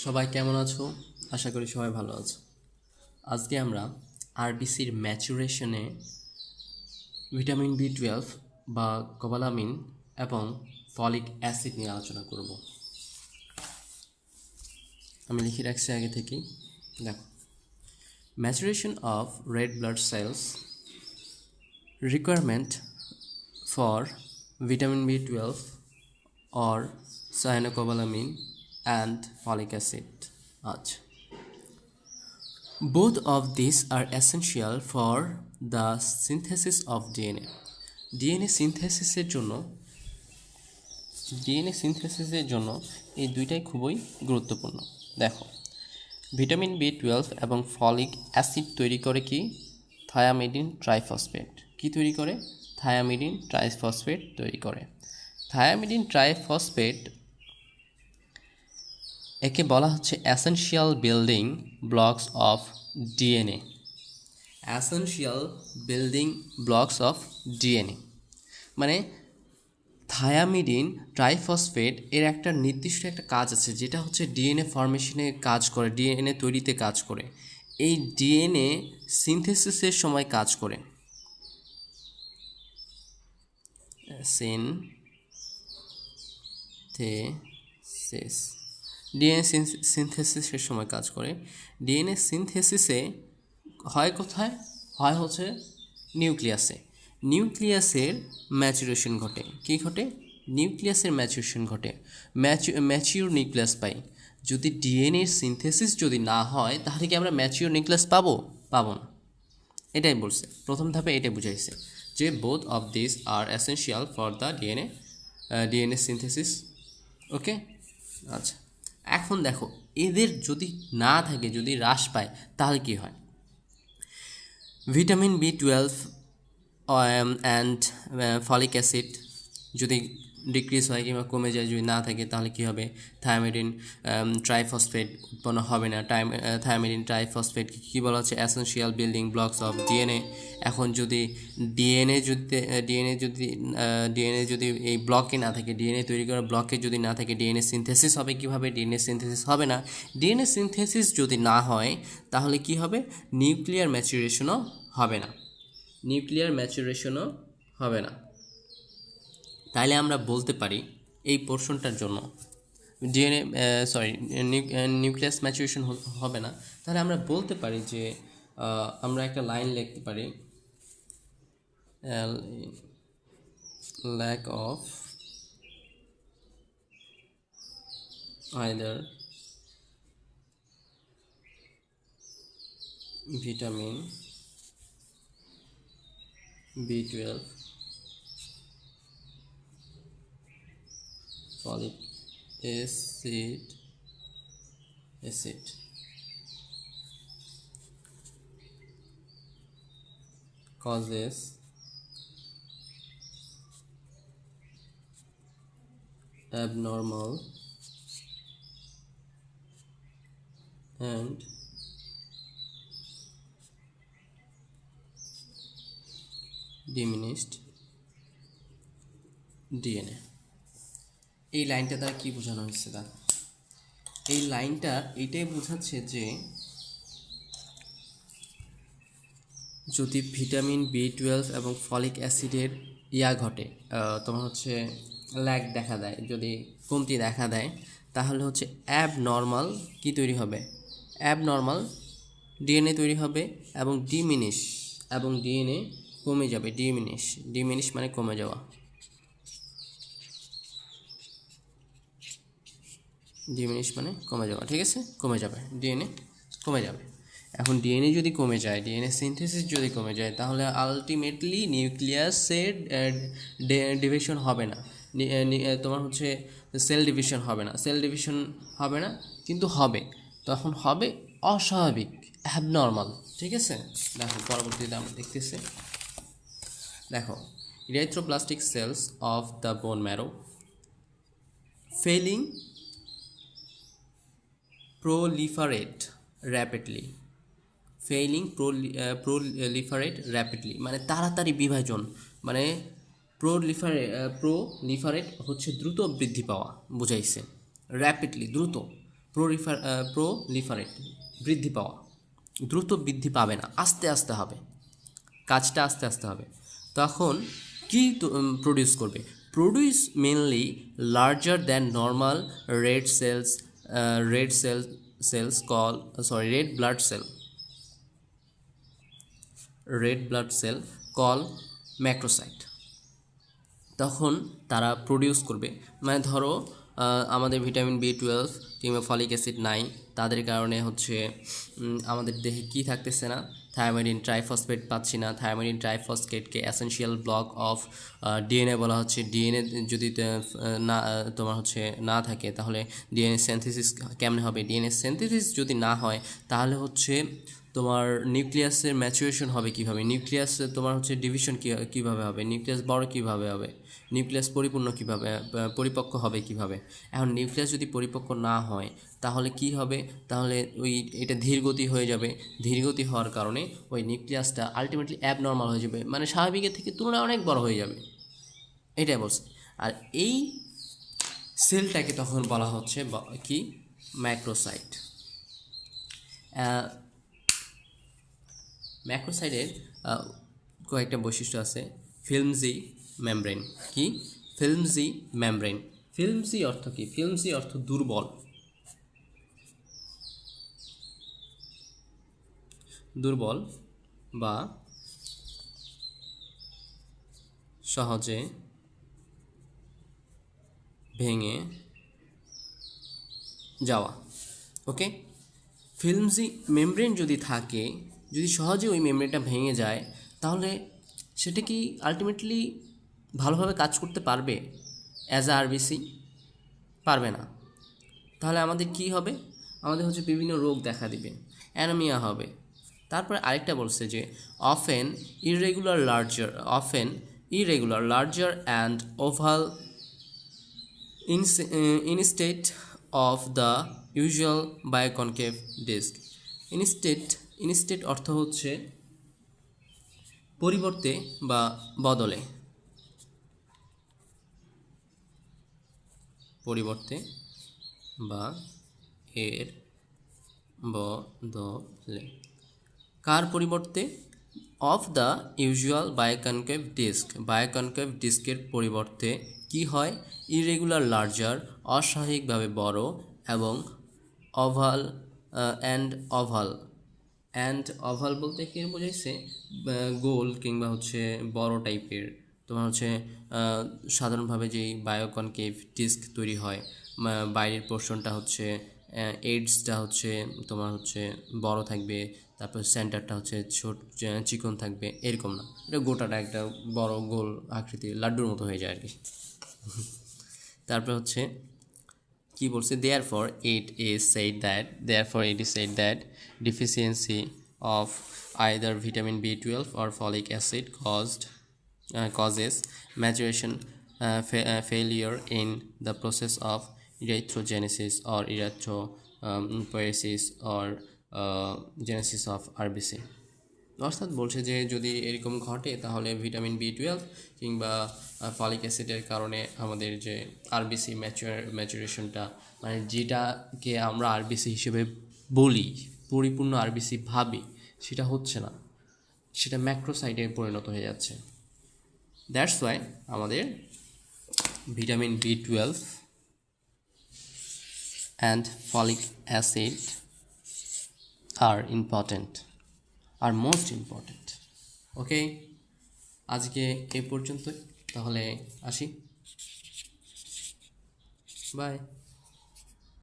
সবাই কেমন আছো? আশা করি সবাই ভালো আছো। আজকে আমরা আরবিসির ম্যাচুরেশনে ভিটামিন বি 12 বা কোবালামিন এবং ফলিক অ্যাসিড নিয়ে আলোচনা করব। আমি লিখে রাখছি আগে থেকেই। দেখো, maturation of red blood cells, requirement for vitamin B 12 or cyanocobalamin and folic acid. আচ্ছা, both of these are essential for the synthesis of DNA. DNA সিনথেসিসের জন্য এই দুইটাই খুবই গুরুত্বপূর্ণ। দেখো, ভিটামিন বি 12 এবং ফলিক অ্যাসিড তৈরি করে কি? থায়ামিডিন ট্রাইফসফেট। কি তৈরি করে? থায়ামিডিন ট্রাইফসফেট তৈরি করে। থায়ামিডিন ট্রাইফসফেট একে বলা হচ্ছে essential building blocks of DNA. Essential building blocks of DNA মানে থায়ামিডিন ট্রাইফসফেট এর একটা নির্দিষ্ট একটা কাজ আছে, যেটা হচ্ছে ডিএনএ ফরমেশনে কাজ করে, ডিএনএ তৈরিতে কাজ করে, এই ডিএনএ সিনথেসিসের সময় কাজ করে। সিনথেসিস, ডিএনএ সিনথেসিসের সময় কাজ করে। ডিএনএ সিনথেসিসে হয় কোথায়? হয় হচ্ছে নিউক্লিয়াসে। নিউক্লিয়াসের ম্যাচুরেশন ঘটে। কি ঘটে? নিউক্লিয়াসের ম্যাচুরেশন ঘটে। ম্যাচিওর নিউক্লিয়াস পাই। যদি ডিএনএ সিনথেসিস যদি না হয়, তাহলে কি আমরা ম্যাচিওর নিউক্লিয়াস পাবো? পাবো না। এটাই বলছে, প্রথম ধাপে এটাই বুঝাইছে যে both of this are essential for the DNA synthesis. Okay, আচ্ছা, এখন দেখো, এদের যদি না থাকে, যদি হ্রাস পায়, তাহলে কি হয়? Vitamin B 12 and folic acid যদি ডিক্রিজ হয় কিংবা কমে যায়, যদি না থাকে, তাহলে কী হবে? থায়ামিডিন ট্রাইফসফেট উৎপন্ন হবে না। থায়ামিডিন ট্রাইফসফেট কী বলা হচ্ছে? Essential building blocks of DNA. এখন যদি ডিএনএ যদি এই ব্লকে না থাকে, ডিএনএ তৈরি করা ব্লকে যদি না থাকে, ডিএনএ সিনথেসিস হবে কীভাবে? ডিএনএ সিনথেসিস হবে না। ডিএনএ সিনথেসিস যদি না হয়, তাহলে কি হবে? নিউক্লিয়ার ম্যাচুরেশনও হবে না। তাইলে আমরা বলতে পারি এই পোর্শনটার জন্য নিউক্লিয়াস ম্যাচুরেশন হবে না। তাহলে আমরা বলতে পারি যে আমরা একটা লাইন লিখতে পারি, lack of either vitamin B 12, folic acid causes abnormal and diminished DNA. এই লাইনটা দ্বারা কী বোঝানো হচ্ছে? তা এই লাইনটা এটাই বোঝাচ্ছে যে যদি ভিটামিন বি 12 এবং ফলিক অ্যাসিডের ঘটে, তোমার হচ্ছে ল্যাগ দেখা দেয়, যদি কমতি দেখা দেয়, তাহলে হচ্ছে অ্যাবনর্মাল কি তৈরি হবে? অ্যাবনর্মাল ডিএনএ তৈরি হবে এবং ডিএনএ কমে যাবে। ডিমিনিশ মানে কমে যাওয়া। ঠিক আছে, কমে যাবে, ডিএনএ কমে যাবে। এখন ডিএনএ যদি কমে যায়, ডিএনএ সিনথেসিস যদি কমে যায়, তাহলে আলটিমেটলি নিউক্লিয়াসের ডিভিশন হবে না। তোমার হচ্ছে সেল ডিভিশন হবে না, কিন্তু হবে, তখন হবে অস্বাভাবিক, অ্যাবনর্মাল। ঠিক আছে, দেখো পরবর্তীতে আমরা দেখতেছি। দেখো, erythroplastic cells of the bone marrow failing proliferate rapidly মানে তাড়াতাড়ি বিভাজন, মানে প্রলিফারেট হচ্ছে দ্রুত বৃদ্ধি পাওয়া বুঝাইছে। র্যাপিডলি দ্রুত প্রোলিফারেট বৃদ্ধি পাওয়া, দ্রুত বৃদ্ধি পাবে না, আস্তে আস্তে হবে, কাজটা আস্তে আস্তে হবে। তখন কি প্রডিউস করবে? Produce mainly larger than normal red cells, red cells call red blood cell, red blood cell call macrocyte. তখন তারা প্রডিউস করবে, মানে ধরো আমাদের ভিটামিন B12 কিংবা ফলিক অ্যাসিড নাই, তাদের কারণে হচ্ছে আমাদের দেহে কি থাকতেছে না, থায়ামাইডিন ট্রাইফসফেট পাচ্ছি না। থায়ামাইডিন ট্রাইফসফেটকে এসেনশিয়াল ব্লক অফ ডিএনএ বলা হচ্ছে। ডিএনএ যদি না তোমার হচ্ছে না থাকে তাহলে ডিএনএ সিনথেসিস কেমনে হবে? ডিএনএ সিনথেসিস যদি না হয় তাহলে হচ্ছে তোমার নিউক্লিয়াসের ম্যাচুরেশন হবে কীভাবে? নিউক্লিয়াসে তোমার হচ্ছে ডিভিশন কীভাবে হবে? নিউক্লিয়াস বড় কীভাবে হবে? নিউক্লিয়াস পরিপূর্ণ কীভাবে, পরিপক্ক হবে কীভাবে? এখন নিউক্লিয়াস যদি পরিপক্ক না হয় তাহলে কি হবে? তাহলে এটা ধীরগতি হয়ে যাবে। ধীরগতি হওয়ার কারণে ওই নিউক্লিয়াসটা আলটিমেটলি অ্যাবনর্মাল হয়ে যাবে, মানে স্বাভাবিকের থেকে তুলনায় অনেক বড় হয়ে যাবে, এটাই বলছে। আর এই সেলটাকে তখন বলা হচ্ছে কি? ম্যাক্রোসাইট। ম্যাক্রোসাইটের কয়েকটা বৈশিষ্ট্য আছে। ফিল্মজি মেমব্রেন। কি? ফিল্মজি মেমব্রেন। ফিল্মজি অর্থ কি? ফিল্মজি অর্থ দুর্বল, দুর্বল বা সহজে ভেঙে যাওয়া। ওকে, ফিল্মজি মেমব্রেন যদি থাকে, যদি সহজে ওই মেমব্রেনটা ভেঙে যায় তাহলে সেটা কি আলটিমেটলি ভালোভাবে কাজ করতে পারবে অ্যাজ আ আরবিসি? পারবে না। তাহলে আমাদের কি হবে? আমাদের হচ্ছে বিভিন্ন রোগ দেখা দিবে, অ্যানিমিয়া হবে। তারপরে আরেকটা বলছে যে often irregular larger and oval instead of the usual biconcave disc. Instead অর্থ হচ্ছে পরিবর্তে বা বদলে, পরিবর্তে বা এর বদলে। কার পরিবর্তে? Of the usual biconcave disc. Biconcave ডিস্কের পরিবর্তে কি হয়? ইরেগুলার লার্জার, অস্বাভাবিকভাবে বড়, এবং ওভাল অ্যান্ড ওভাল বলতে কি বোঝাইছে? গোল কিংবা হচ্ছে বড় টাইপের। তোমার হচ্ছে সাধারণভাবে যেই বায়োকনকেভ ডিস্ক তৈরি হয়, বাইরের পোর্শনটা হচ্ছে এডসটা হচ্ছে তোমার হচ্ছে বড় থাকবে, তারপর সেন্টারটা হচ্ছে চিকন থাকবে, এরকম না, এটা গোটাটা একটা বড় গোল আকৃতি, লাড্ডুর মতো হয়ে যায় আর কি। তারপর হচ্ছে কি বলছে? Therefore it is said that deficiency of either vitamin B12 or folic acid causes maturation failure in the process of erythrogenesis or erythropoiesis or genesis of RBC। অর্থাৎ বলছে যে যদি এরকম ঘটে তাহলে ভিটামিন B12 কিংবা ফলিক অ্যাসিডের কারণে আমাদের যে আরবিসি ম্যাচুরেশনটা, মানে যেটাকে আমরা আরবিসি হিসেবে বলি, পরিপূর্ণ আরবিসি ভাবি, সেটা হচ্ছে না, সেটা ম্যাক্রোসাইটে পরিণত হয়ে যাচ্ছে। দ্যাটস ওয়াই আমাদের vitamin B12 and folic acid আর মোস্ট ইম্পর্ট্যান্ট। ওকে, আজকে এই পর্যন্ত, তাহলে আসি, বাই।